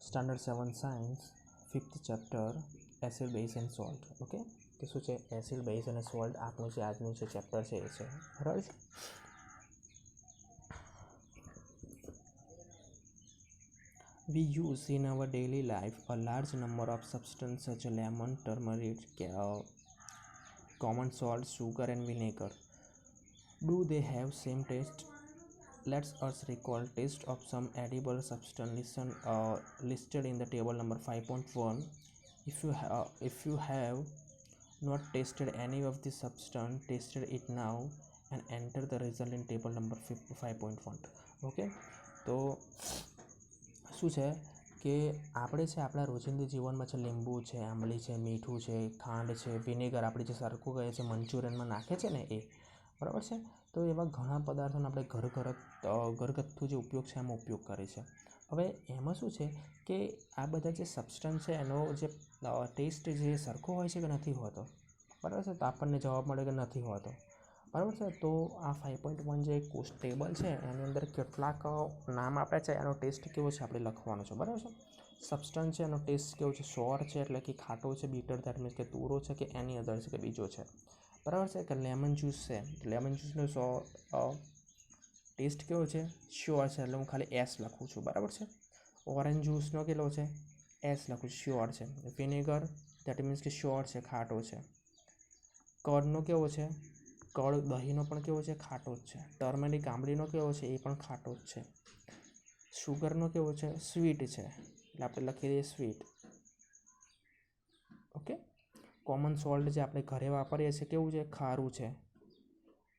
Standard 7 science 5th chapter acid base and salt. Okay, તો શું છે એસિડ બેઝ અને સોલ્ટ આપણું જે આજનું જે ચેપ્ટર છે એ છે. બરાબર છે. We use in our daily life a large number of substances such as lemon, turmeric, common salt, sugar and vinegar. Do they have same taste? Let us recall taste of some edible substance listed in the table number 5.1. If you have not tasted any of the substance, tasted it now and enter the result in table number 5.1. Okay, તો શું છે કે આપણે છે આપણા રોજિંદા જીવનમાં છે લીંબુ છે, આંબલી છે, મીઠું છે, ખાંડ છે, વિનેગર આપણે જે સરખું કહે છે મંચુરિયનમાં નાખે છે ને એ, બરાબર છે. તો એવા ઘણા પદાર્થોનો આપણે ઘરગથ્થુ જે ઉપયોગ છે એમાં ઉપયોગ કરે છે. હવે એમાં શું છે કે આ બધા જે સબસ્ટન્સ છે એનો જે ટેસ્ટ જે સરખો હોય છે કે નથી હોતો, બરાબર છે. તો આપણને જવાબ મળે કે નથી હોતો, બરાબર છે. તો આ 5.1 જે ટેબલ છે એની અંદર કેટલાક નામ આપ્યા છે, એનો ટેસ્ટ કેવો છે આપણે લખવાનો છે, બરાબર છે. સબસ્ટન્સ છે એનો ટેસ્ટ કેવો છે, સોર છે એટલે કે ખાટો છે, બીટર દેટ મીન્સ કે તુરો છે, કે એની અધર છે કે બીજો છે, બરાબર છે. કે લેમન જ્યુસ છે, લેમન જ્યુસનો ટેસ્ટ કેવો છે, શ્યોર છે, એટલે હું ખાલી એસ લખું છું, બરાબર છે. ઓરેન્જ જ્યુસનો કેટલો છે, એસ લખું, શ્યોર છે. વિનેગર દેટ મીન્સ કે શ્યોર છે, ખાટો છે. કર્ડનો કેવો છે, કર્ડ દહીંનો પણ કેવો છે, ખાટો જ છે. ટર્મરિક આંબલીનો કેવો છે, એ પણ ખાટો જ છે. સુગરનો કેવો છે, સ્વીટ છે, એટલે આપણે લખી દઈએ સ્વીટ. ઓકે. કોમન સોલ્ટ જે આપણે ઘરે વાપરીએ છીએ કેવું છે, ખારું છે,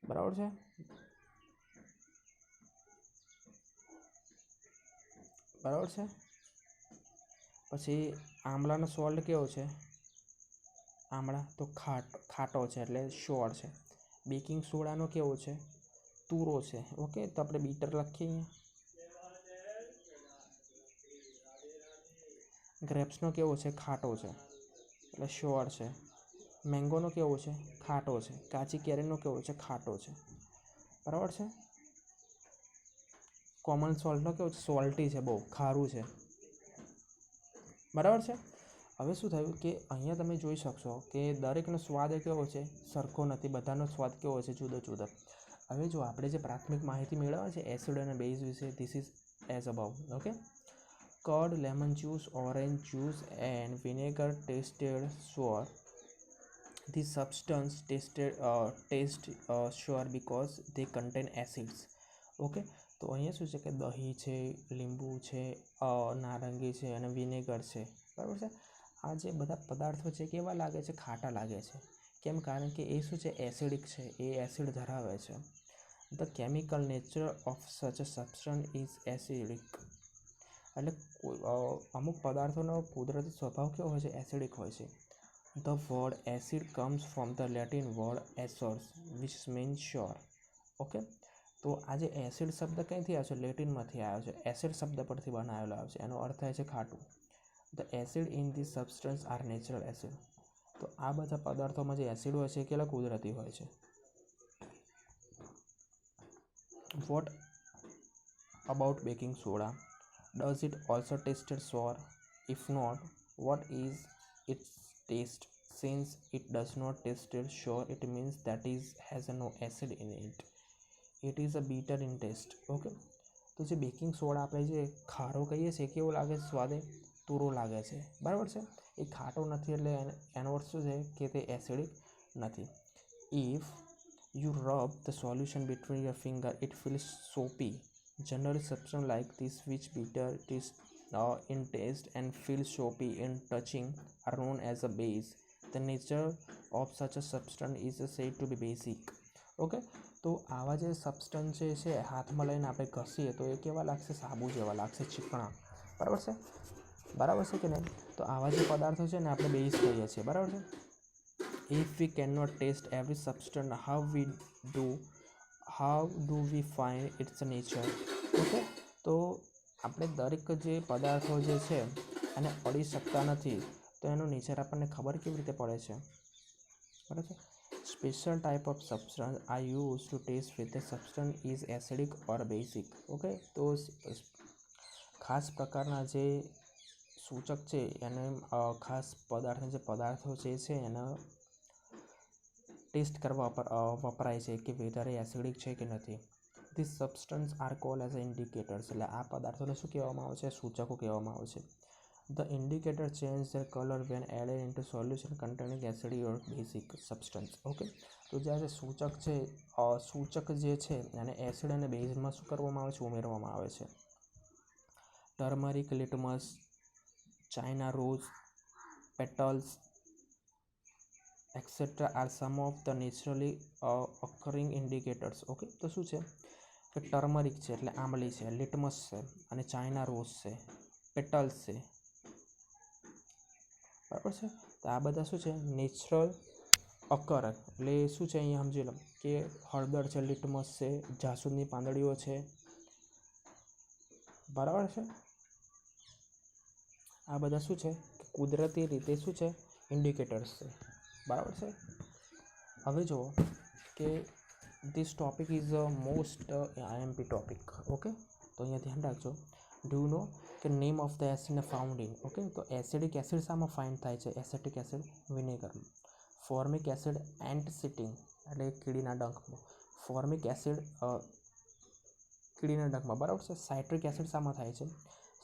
બરાબર છે. બરાબર છે. પછી આમળાનો સોલ્ટ કેવો છે, આમળા તો ખાટો છે એટલે શ્યોર છે. બેકિંગ સોડાનો કેવો છે, તુરો છે. ઓકે, તો આપણે બીટર લખીએ. ગ્રેપ્સનો કેવો છે, ખાટો છે એટલે શ્યોર છે. મેંગોનો કેવો છે, ખાટો છે. કાચી કેરીનો કેવો છે, ખાટો છે, બરાબર છે. કોમન સોલ્ટનો કેવો છે, સોલ્ટી છે, બહુ ખારું છે, બરાબર છે. હવે શું થયું કે અહીંયા તમે જોઈ શકશો કે દરેકનો સ્વાદ કેવો છે, સરખો નથી, બધાનો સ્વાદ કેવો છે, જુદો જુદો. હવે જો આપણે જે પ્રાથમિક માહિતી મેળવવા છે એસિડ અને બેઝ વિશે, this is as about. Okay, curd, lemon juice, orange juice and vinegar tasted sour. These substances taste sour because they contain acids. Okay, તો અહીંયા શું છે કે દહીં છે, લીંબુ છે, નારંગી છે અને વિનેગર છે, બરાબર છે. આ જે બધા પદાર્થો છે કેવા લાગે છે, ખાટા લાગે છે. કેમ? કારણ કે એ શું છે, એસિડિક છે, એ એસિડ ધરાવે છે. The chemical nature of such a substance is acidic. એટલે અમુક પદાર્થોનો કુદરતી સ્વભાવ કેવો હોય છે, એસિડિક હોય છે. The word acid comes from the Latin word acidus which means sour. Okay, તો આ જે એસિડ શબ્દ ક્યાંથી આવ્યો છે, લેટિનમાંથી આવ્યો છે, એસિડ શબ્દ પરથી બનાવેલો આવ્યો છે, એનો અર્થ થાય છે ખાટું. The acid in these substances are natural acid. તો આ બધા પદાર્થોમાં જે એસિડ હોય છે એ કેટલા કુદરતી હોય છે. What about baking soda? Does it also taste sour? If not, what is its taste? Since it does not taste sour, it means that it has no acid in it. It is a bitter in taste. Okay, તો જે baking soda આપણે જે ખારો કહીએ છીએ કેવો લાગે છે, સ્વાદે તુરો લાગે છે, બરાબર છે. એ ખાટો નથી એટલે એનો અર્થ શું છે કે તે એસિડિક નથી. If you rub the solution between your finger, it feels soapy. Generally, substances like this, which bitter in taste and feel soapy in touching, are known as a base. The nature of such a substance is said to be basic. Okay, તો આવા જે substance છે હાથમાં લઈને આપણે ઘસીએ તો એ કેવા લાગશે, સાબુ જેવા લાગશે, ચીકણા, બરાબર છે. બરાબર છે કે નહીં? તો આવા જે પદાર્થો છે ને આપણે બેઝ કહીએ છીએ, બરાબર છે. If we cannot taste every substance, how do we find its nature? Okay, તો આપણે દરેક જે પદાર્થો જે છે એને અડી શકતા નથી, તો એનું નેચર આપણને ખબર કેવી રીતે પડે છે, બરાબર છે. Special type of substance are used to taste whether the substance is acidic or basic. Okay, તો ખાસ પ્રકારના જે સૂચક છે એને ખાસ પદાર્થના જે પદાર્થો છે એના ટેસ્ટ કરવા વપરાય છે કે વધારે એસિડિક છે કે નથી. This substance are called as indicators. એટલે આ પદાર્થોને શું કહેવામાં આવે છે? સૂચકો કહેવામાં આવે છે. The indicator change their color when added into solution containing acidic or basic substance. Okay, તો જ્યારે સૂચક છે સૂચક જે છે એને એસિડ અને બેઝમાં શું કરવામાં આવે છે? ઉમેરવામાં આવે છે. Turmeric, litmus, China rose, petals etcetera are some of the naturally occurring indicators. Okay, તો શું છે કે ટર્મરિક છે એટલે આંબલી છે, લિટમસ છે અને ચાઇના રોઝ છે, પેટલ્સ છે, બરાબર છે. તો આ બધા શું છે? નેચરલ અકર એટલે શું છે? અહીંયા સમજી લો કે હળદર છે, લિટમસ છે, જાસૂદની પાંદડીઓ છે, બરાબર છે. આ બધા શું છે? કુદરતી રીતે શું છે? ઇન્ડિકેટર્સ છે, બરાબર છે. હવે જુઓ કે this topic is most IMP topic. Okay, તો અહીંયા ધ્યાન રાખજો. ડુ નો કે name of the acid found in. Okay, તો એસિડિક એસિડ શામાં ફાઇન્ડ થાય છે? એસેટિક એસિડ વિનેગરમાં. ફોર્મિક એસિડ એન્ટસિટિન એટલે કીડીના ડંખમાં. ફોર્મિક એસિડ કીડીના ડંખમાં, બરાબર છે. સાઇટ્રિક એસિડ શામાં થાય છે?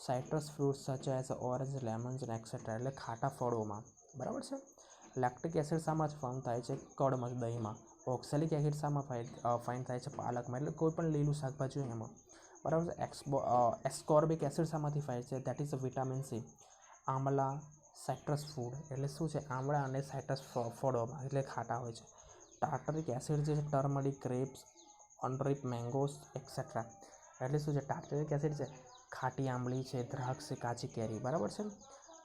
Citrus fruits such as orange, lemons અને એક્સેટ્રા એટલે ખાટા ફળોમાં, બરાબર છે. લેક્ટિક એસિડ શામાં ફાઇન્ડ થાય છે? કડમાં, દહીંમાં. ઓક્સેલિક એસિડ શામાં ફાઇન્ડ થાય છે? પાલકમાં એટલે કોઈ પણ લીલું શાકભાજી હોય એમાં, બરાબર છે. એસ્કોર્બિક એસિડ શામાંથી ફાઇન્ડ છે? That is vitamin C. Amla, citrus food એટલે શું છે? આમળા અને સાઇટ્રસ ફળોમાં એટલે ખાટા હોય છે. ટાર્ટરિક એસિડ જે છે ટર્મરિક, ગ્રેપ્સ, અનરીપ મેંગોસ એક્સેટ્રા એટલે શું છે? ટાર્ટરિક એસિડ છે ખાટી આંબલી છે, દ્રાક્ષ છે, કાચી કેરી, બરાબર છે.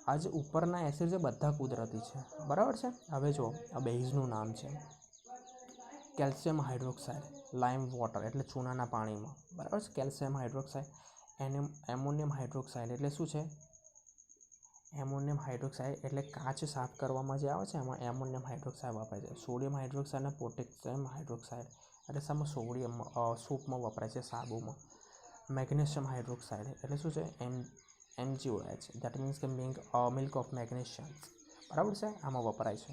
આ જે ઉપરના એસિડ છે બધા કુદરતી છે, બરાબર છે. હવે જો આ બેઝનું નામ છે કેલ્શિયમ હાઇડ્રોક્સાઇડ, લાઇમ વોટર એટલે ચૂનાના પાણીમાં, બરાબર છે. કેલ્શિયમ હાઇડ્રોક્સાઇડ, એમોનિયમ હાઇડ્રોક્સાઇડ એટલે શું છે? એમોનિયમ હાઇડ્રોક્સાઇડ એટલે કાચ સાફ કરવામાં જે આવે છે એમાં એમોનિયમ હાઇડ્રોક્સાઇડ વપરાય છે. સોડિયમ હાઇડ્રોક્સાઇડ અને પોટેશિયમ હાઇડ્રોક્સાઇડ એટલે શામાં? સોડિયમ સૂપમાં વપરાય છે, સાબુમાં. મેગ્નેશિયમ હાઇડ્રોક્સાઇડ એટલે શું છે? MgOH દેટ મીન્સ કે મિલ્ક ઓફ મેગ્નેશિયમ, બરાબર છે. આમાં વપરાય છે.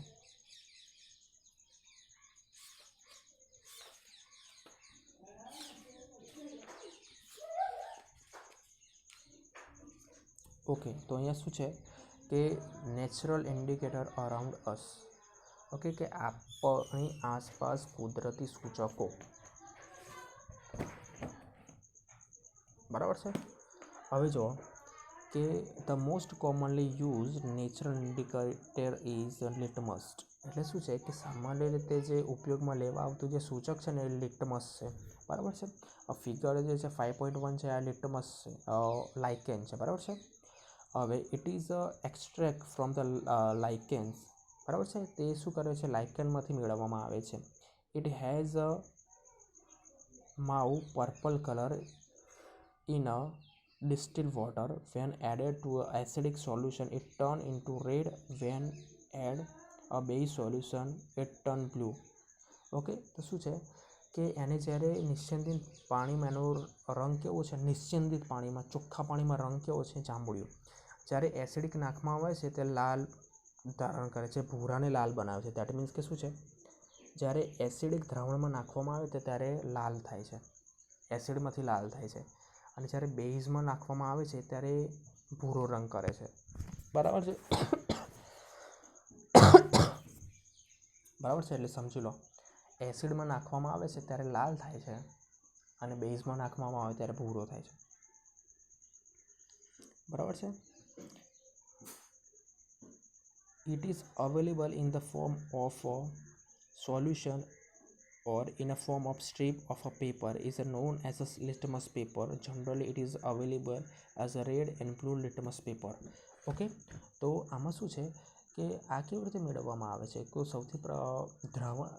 ઓકે, તો અહીંયા શું છે કે નેચરલ ઇન્ડિકેટર અરાઉન્ડ અસ. ઓકે, કે આપણી આસપાસ કુદરતી સૂચકો, બરાબર છે. હવે જુઓ કે the most commonly use natural indicator is litmus. એટલે શું છે કે સામાન્ય રીતે જે ઉપયોગમાં લેવા આવતું જે સૂચક છે ને એ લિટમસ છે, બરાબર છે. ફિગર જે છે 5.1 છે આ લિટમસ છે, લાઇકેન છે, બરાબર છે. હવે it is extract from the lichens, બરાબર છે. તે શું કરે છે? લાઇકેનમાંથી મેળવવામાં આવે છે. It has a mauve purple colour in a distilled water. When added to an acidic solution it turn into red. When add a base solution it turn blue. Okay, તો શું છે કે એને જ્યારે નિશ્ચિંતિત પાણીમાં એનો રંગ કેવો છે? નિશ્ચિંતિત પાણીમાં, ચોખ્ખા પાણીમાં રંગ કેવો છે? જાંબુડિયો. જ્યારે એસિડિક નાખવામાં આવે છે તે લાલ ધારણ કરે છે, ભૂરાને લાલ બનાવે છે. દેટ મીન્સ કે શું છે? જ્યારે એસિડિક દ્રાવણમાં નાખવામાં આવે છે ત્યારે લાલ થાય છે, એસિડમાંથી લાલ થાય છે. અને જ્યારે બેઝમાં નાખવામાં આવે છે ત્યારે ભૂરો રંગ કરે છે, બરાબર છે. બરાબર છે, એટલે સમજી લો એસિડમાં નાખવામાં આવે છે ત્યારે લાલ થાય છે અને બેઝમાં નાખવામાં આવે ત્યારે ભૂરો થાય છે, બરાબર છે. It is available in the form of solution or in a form of strip of a paper is known as a litmus paper. Generally it is available as a red and blue litmus paper. Okay, તો આમાં શું છે કે આ કેવી રીતે મેળવવામાં આવે છે? તો સૌથી દ્રાવણ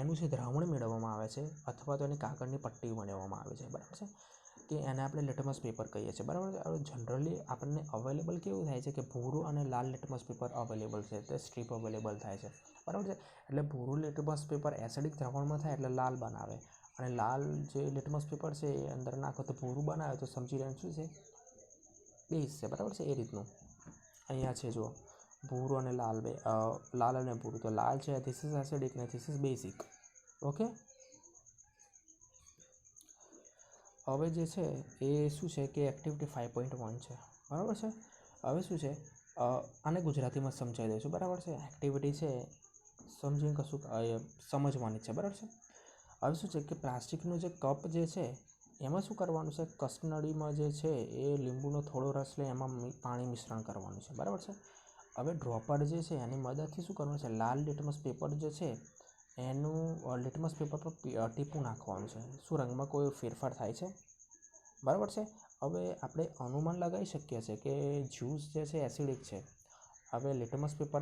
એનું જે દ્રાવણ મેળવવામાં આવે છે અથવા તો એની કાગળની પટ્ટી બનાવવામાં આવે છે, બરાબર છે, કે એને આપણે લિટમસ પેપર કહીએ છીએ, બરાબર છે. હવે જનરલી આપણને અવેલેબલ કેવું થાય છે કે ભૂરું અને લાલ લિટમસ પેપર અવેલેબલ છે, તે સ્ટ્રીપ અવેલેબલ થાય છે, બરાબર છે. એટલે ભૂરું લિટમસ પેપર એસિડિક દ્રાવણમાં થાય એટલે લાલ બનાવે, અને લાલ જે લિટમસ પેપર છે એ અંદર નાખો તો ભૂરું બનાવે, તો સમજી રહ્યા શું છે? બેઝ છે, બરાબર છે. એ રીતનું અહીંયા છે જો ભૂરો અને લાલ લાલ અને ભૂરું. તો લાલ છે ધીસ ઇઝ એસિડિક ને ધીસ ઇઝ બેઝિક. ઓકે, હવે જે છે એ શું છે કે એક્ટિવિટી 5.1 છે, બરાબર છે. હવે શું છે આને ગુજરાતીમાં સમજાવી દઈશું, બરાબર છે. એક્ટિવિટી છે સમજીને કશું સમજવાની છે, બરાબર છે. હવે શું છે કે પ્લાસ્ટિકનું જે કપ જે છે એમાં શું કરવાનું છે, કસનળીમાં જે છે એ લીંબુનો થોડો રસ લઈ એમાં પાણી મિશ્રણ કરવાનું છે, બરાબર છે. હવે ડ્રોપર જે છે એની મદદથી શું કરવાનું છે, લાલ લિટમસ પેપર જે છે એનું લિટમસ પેપર પર ટીપું નાખવાનું છે. શું રંગમાં કોઈ ફેરફાર થાય છે, બરાબર છે. હવે આપણે અનુમાન લગાવી શકીએ છીએ કે જ્યુસ જે છે એસિડિક છે. હવે લિટમસ પેપર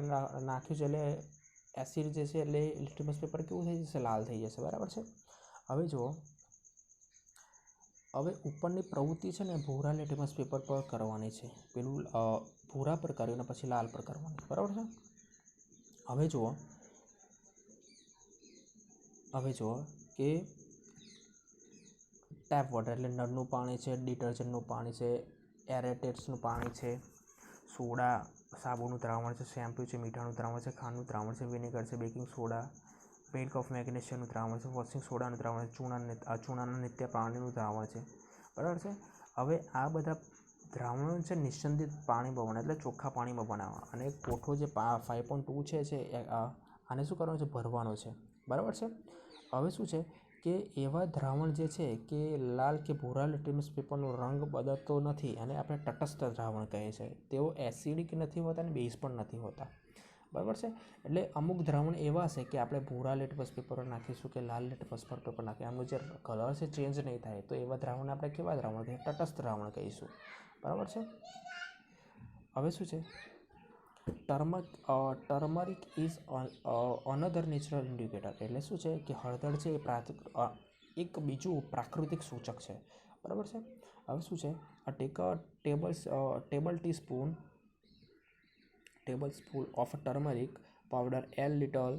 નાખ્યું છે એટલે એસિડ જે છે એટલે લિટમસ પેપર કેવું થઈ જશે, લાલ થઈ જશે, બરાબર છે. હવે જુઓ, હવે ઉપરની પ્રવૃત્તિ છે ને ભૂરા લિટમસ પેપર પર કરવાની છે. પેલું ભૂરા પર કર્યું અને પછી લાલ પર કરવાની, બરાબર છે. હવે જુઓ કે ટેપ વોટર એટલે નળનું પાણી છે, ડિટર્જન્ટનું પાણી છે, એરેટેટ્સનું પાણી છે, સોડા સાબુનું દ્રાવણ છે, શેમ્પૂ છે, મીઠાનું દ્રાવણ છે, ખાંડનું દ્રાવણ છે, વિનેગર છે, બેકિંગ સોડા, મિલ્ક ઓફ મેગ્નેશિયમનું દ્રાવણ છે, વોશિંગ સોડાનું દ્રાવણ છે, ચૂનાના નિત્ય પાણીનું દ્રાવણ છે, બરાબર છે. હવે આ બધા દ્રાવણો છે નિસ્યંદિત પાણીમાં બનાવવા એટલે ચોખ્ખા પાણીમાં બનાવવા, અને કોઠો જે 5.2 છે આને શું કરવાનું છે, ભરવાનો છે, બરાબર છે. હવે શું છે કે એવા દ્રાવણ જે છે કે લાલ કે ભૂરા લિટમસ પેપરનો રંગ બદલતો નથી અને આપણે તટસ્થ દ્રાવણ કહે છે. તેઓ એસિડિક નથી હોતા અને બેઝ પણ નથી હોતા, બરાબર છે. એટલે અમુક દ્રાવણ એવા હશે કે આપણે ભૂરા લિટમસ પેપર નાખીશું કે લાલ લિટમસ પેપર નાખીએ, આમનું જે કલર છે ચેન્જ નહીં થાય, તો એવા દ્રાવણ આપણે કેવા દ્રાવણ કહીએ, તટસ્થ દ્રાવણ કહીશું, બરાબર છે. હવે શું છે, turmeric is another natural indicator. એટલે શું છે કે હળદર છે એ એક બીજું પ્રાકૃતિક સૂચક છે, બરાબર છે. હવે શું છે, take a table spoon of turmeric powder, add little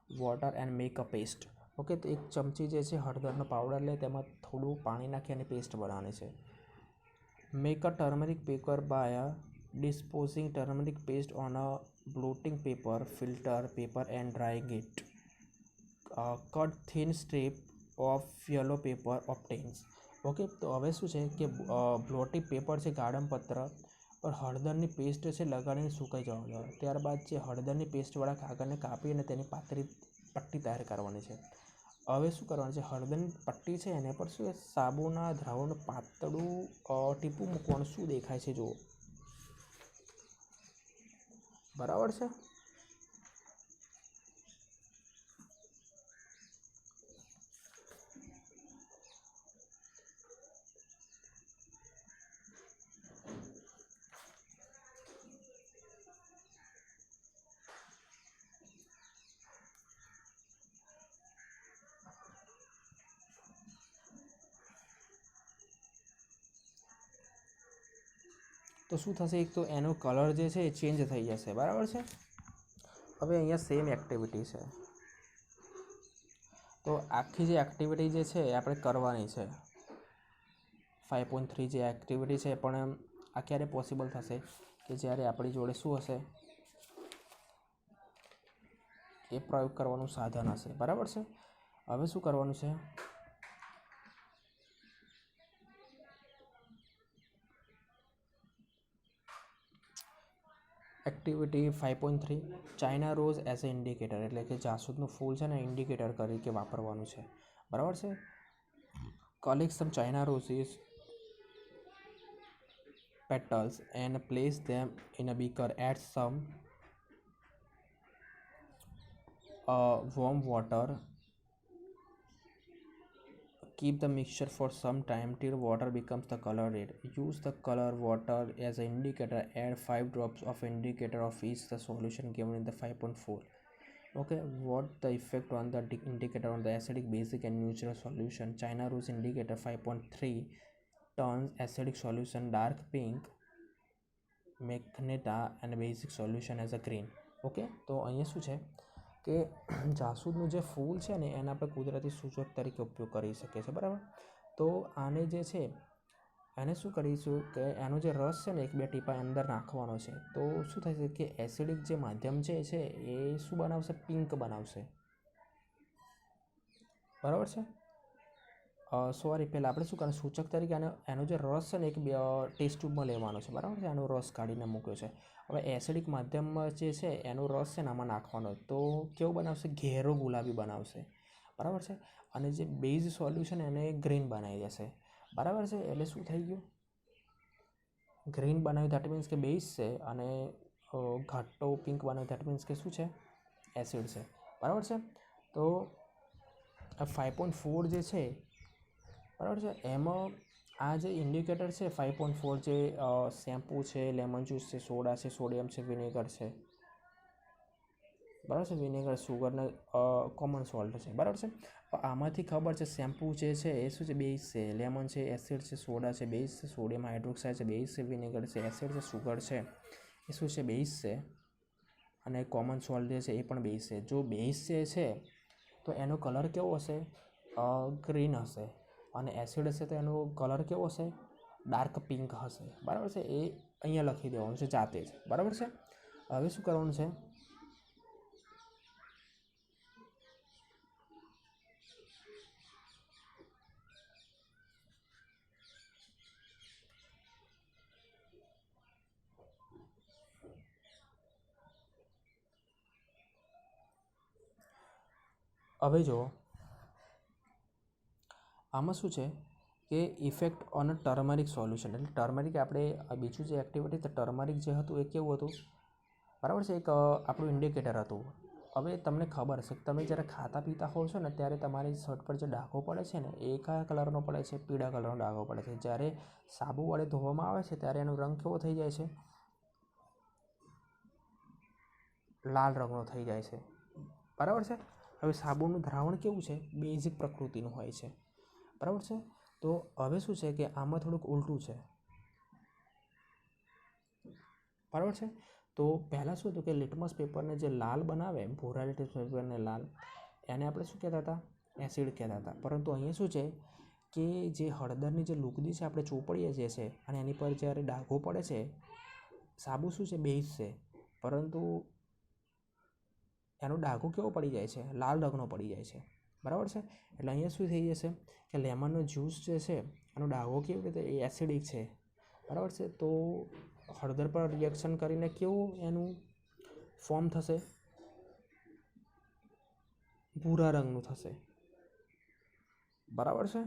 water and make a paste. Okay, તો એક ચમચી જે છે હળદરનો પાવડર લે, તેમાં થોડું પાણી નાખી અને પેસ્ટ બનાવવાની છે. Make a turmeric paper by disposing turmeric paste on a blotting paper, filter paper and drying it. Cut thin strip of yellow paper obtains. Okay, તો હવે શું છે કે બ્લોટિંગ પેપર છે ગાર્ડન પત્ર પર હળદરની પેસ્ટ છે લગાડીને સુકાઈ જવા દેવા. ત્યારબાદ જે હળદરની પેસ્ટવાળા કાગળને કાપી અને તેની પાતળી પટ્ટી તૈયાર કરવાની છે. હવે શું કરવાનું છે, હળદરની પટ્ટી છે એને પર શું સાબુના દ્રાવણનું પાતળું ટીપું મૂકવાનું. શું દેખાય છે જુઓ, બરાબર છે. તો શું થશે, એક તો એનો કલર જે છે એ ચેન્જ થઈ જશે, બરાબર છે. હવે અહીંયા સેમ એક્ટિવિટી છે, તો આખી જે એક્ટિવિટી જે છે એ આપણે કરવાની છે. 5.3 જે એક્ટિવિટી છે પણ આ ક્યારે પોસિબલ થશે કે જ્યારે આપણી જોડે શું હશે, એ પ્રયોગ કરવાનું સાધન હશે, બરાબર છે. હવે શું કરવાનું છે, activity 5.3 China rose as a indicator, એટલે કે જાસૂદનું ફૂલ છે ને ઇન્ડિકેટર તરીકે વાપરવાનું છે, બરાબર છે. Collect some China roses petals and place them in a beaker. Add some warm water. Keep the mixture for some time till water becomes the color red. Use the color water as an indicator. Add 5 drops of indicator of each the solution given in the 5.4. Okay, what the effect on the indicator on the acidic, basic and neutral solution. China rose indicator 5.3 turns acidic solution dark pink, મેગ્નેટા and basic solution as a green. Okay, તો અહીંયા શું છે કે જાસૂદનું જે ફૂલ છે ને એને આપણે કુદરતી સૂચક તરીકે ઉપયોગ કરી શકીએ છીએ, બરાબર. તો આને જે છે એને શું કરીશું કે એનો જે રસ છે ને એક બે ટીપા અંદર નાખવાનો છે, તો શું થશે કે એસિડિક જે માધ્યમ છે એ શું બનાવશે, પિંક બનાવશે. બરાબર છે. સોરી, પહેલાં આપણે શું કરવાનું, સૂચક તરીકે એનો જે રસ છે ને એક બે ટેસ્ટ ટ્યુબમાં લેવાનો છે. બરાબર છે, એનો રસ કાઢીને મૂક્યો છે. હવે એસિડિક માધ્યમમાં જે છે એનો રસ છે ને આમાં નાખવાનો, તો કેવું બનાવશે, ઘેરો ગુલાબી બનાવશે. બરાબર છે. અને જે બેઝ સોલ્યુશન એને ગ્રીન બનાવી દેશે. બરાબર છે. એટલે શું થઈ ગયું, ગ્રીન બનાવ્યું દેટ મીન્સ કે બેઝ છે, અને ઘાટો પિંક બનાવ્યું દેટ મીન્સ કે શું છે, એસિડ છે. બરાબર છે. તો આ 5.4 જે છે, બરાબર છે, એમાં આ જે ઇન્ડિકેટર છે 5.4 જે શેમ્પૂ છે, લેમન જ્યુસ છે, સોડા છે, સોડિયમ છે, વિનેગર છે. બરાબર છે, વિનેગર સુગરને કોમન સોલ્ટ છે. બરાબર છે. આમાંથી ખબર છે શેમ્પૂ જે છે એ શું છે, બેઝ છે, લેમન છે એસિડ છે, સોડા છે બેઝ છે, સોડિયમ હાઇડ્રોક્સાઇડ છે બેઝ છે, વિનેગર છે એસિડ છે, સુગર છે એ શું છે, બેઝ છે, અને કોમન સોલ્ટ જે છે એ પણ બેઝ છે. જો બેઝ જે છે તો એનો કલર કેવો હશે, ગ્રીન હશે, અને એસિડ હશે તો એનો કલર કેવો હશે, ડાર્ક પિંક હશે. બરાબર છે. એ અહીંયા લખી દેવાનું છે જાતે જ. બરાબર છે. હવે શું કરવાનું છે, હવે જો આમાં શું છે કે ઇફેક્ટ ઓન ટર્મરિક સોલ્યુશન, એટલે ટર્મરિક આપણે બીજું જે એક્ટિવિટી તો ટર્મરિક જે હતું એ કેવું હતું, બરાબર છે, એક આપણું ઇન્ડિકેટર હતું. હવે તમને ખબર હશે કે તમે જ્યારે ખાતા પીતા હોવ છો ને ત્યારે તમારી શર્ટ પર જે ડાઘો પડે છે ને એ કયા કલરનો પડે છે, પીળા કલરનો ડાઘો પડે છે. જ્યારે સાબુ વડે ધોવામાં આવે છે ત્યારે એનો રંગ કેવો થઈ જાય છે, લાલ રંગનો થઈ જાય છે. બરાબર છે. હવે સાબુનું દ્રાવણ કેવું છે, બેઝિક પ્રકૃતિનું હોય છે. બરાબર છે. તો હવે શું છે કે આમાં થોડુંક ઉલટું છે. બરાબર છે. તો પહેલાં શું હતું કે લિટમસ પેપરને જે લાલ બનાવે, ભૂરા લિટમસ પેપરને લાલ, એને આપણે શું કહેતા હતા, એસિડ કહેતા હતા. પરંતુ અહીંયા શું છે કે જે હળદરની જે લુગદી છે આપણે ચોપડીએ જે છે, અને એની પર જ્યારે ડાઘો પડે છે, સાબુ શું છે, બેઝ છે, પરંતુ એનો ડાઘો કેવો પડી જાય છે, લાલ રંગનો પડી જાય છે. બરાબર છે. એટલે અહીંયા શું થઈ જશે કે લેમનનો જ્યુસ જે છે એનો ડાઘો કેવી રીતે, એ એસિડિક છે. બરાબર છે. તો હળદર પર રિએક્શન કરીને કેવું એનું ફોર્મ થશે, ભૂરા રંગનું થશે. બરાબર છે.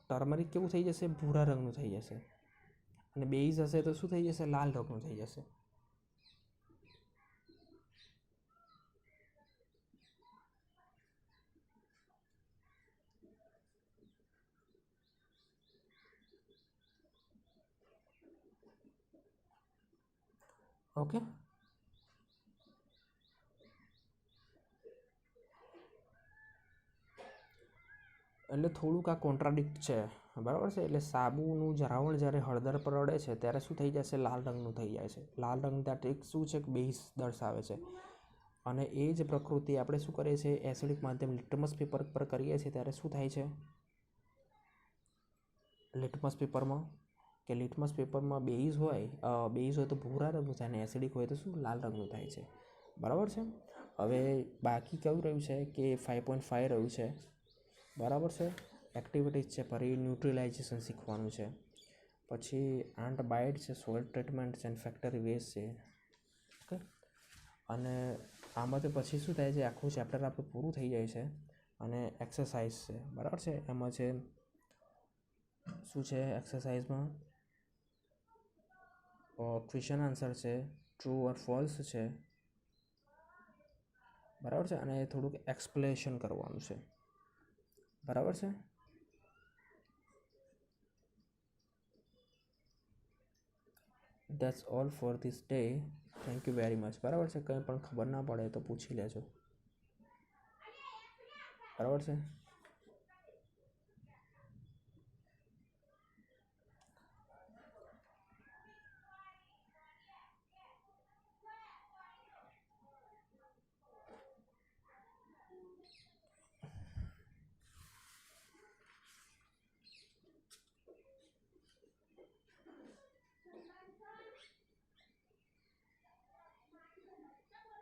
ટર્મરિક કેવું થઈ જશે, ભૂરા રંગનું થઈ જશે, અને બેઝ હશે તો શું થઈ જશે, લાલ રંગનું થઈ જશે. ઓકે. એટલે થોડુંક આ કોન્ટ્રાડિક્ટ છે. બરાબર છે. એટલે સાબુનું દ્રાવણ જ્યારે હળદર પર અડે છે ત્યારે શું થઈ જશે, લાલ રંગનું થઈ જાય છે. લાલ રંગ ત્યાં એક શું છે, બેઝ દર્શાવે છે. અને એ જ પ્રકૃતિ આપણે શું કરીએ છીએ, એસિડિક માધ્યમ લિટમસ પેપર પર કરીએ છીએ ત્યારે શું થાય છે, લિટમસ પેપરમાં કે લિટમસ પેપરમાં બેઝ હોય તો ભૂરા રંગનું થાય, અને એસિડિક હોય તો શું, લાલ રંગનું થાય છે. બરાબર છે. હવે બાકી કેવું રહ્યું છે કે 5.5 રહ્યું છે. બરાબર છે. એક્ટિવિટીઝ છે, ફરી ન્યુટ્રલાઇઝેશન શીખવાનું છે, પછી આન્ટ બાઇટ છે, સોઇલ ટ્રીટમેન્ટ છે, ફેક્ટરી વેસ્ટ છે. ઓકે. અને આમાં તો પછી શું થાય છે, આખું ચેપ્ટર આપણું પૂરું થઈ જાય છે. અને એક્સરસાઇઝ છે. બરાબર છે. એમાં છે શું છે, એક્સરસાઇઝમાં ક્વેશ્ચન આન્સર છે, ટ્રુ ઓર ફોલ્સ છે. બરાબર છે. અને થોડુંક એક્સપ્લેનેશન કરવાનું છે. બરાબર છે. That's all for this day. Thank you very much. બરાબર છે. કંઈ પણ ખબર ના પડે તો પૂછી લેજો. બરાબર છે.